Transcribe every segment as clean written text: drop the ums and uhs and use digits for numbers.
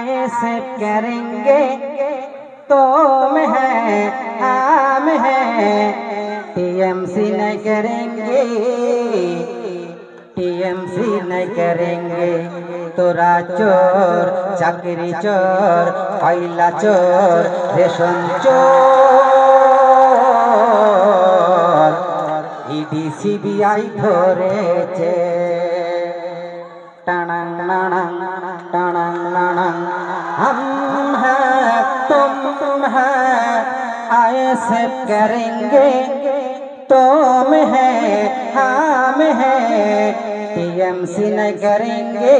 आए से करेंगे तुम है हम है टीएमसी नहीं करेंगे टीएमसी नहीं करेंगे तोरा चोर चाकरी चोर कोयला चोर रेशन चोर ईडी सीबीआई धरेছে টানাং নানাং টানাং নানাং हम हैं तुम है आए से करेंगे तुम है हम है टीएमसी नहीं करेंगे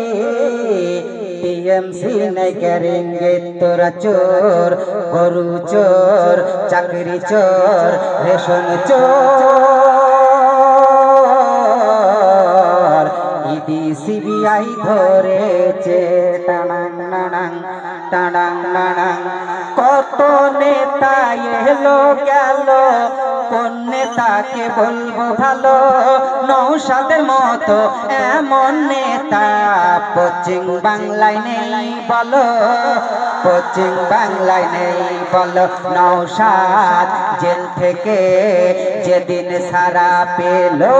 टीएमसी नहीं करेंगे तोरा चोर गरु चोर चाकरी चोर रेशन चोर ईडी सीबीआई धरेছে টানাং নানাং টানাং নানাং কত নেতা এলো গেল কোন নেতাকে বলবো ভালো নওশাদের মতো এমন নেতা পশ্চিম বাংলায় নেই বলো পশ্চিম বাংলায় নেই বলো নওশাদ জেল থেকে যেদিন সারা পেলো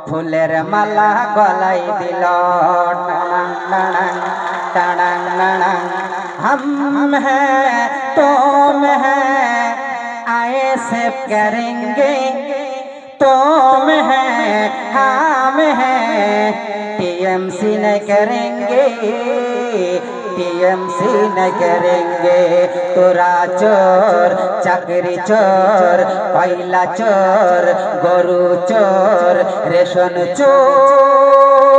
ফুলের মালা গলায় দিল টানাং নানাং টানাং নানাং हम हैं तुम है आए से करेंगे तुम है हम है टीएमसी नहीं करेंगे टीएमसी नहीं करेंगे तोरा चोर चाकरी चोर कोयला चोर गरु चोर रेशन चोर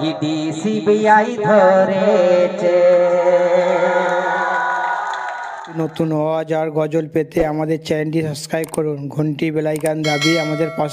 ईडी सीबीआई ধরেছে নতুন আওয়াজ আর গজল পেতে আমাদের চ্যানেলটি সাবস্ক্রাইব করুন ঘন্টি বেল আইকন দাবিয়ে আমাদের পাশে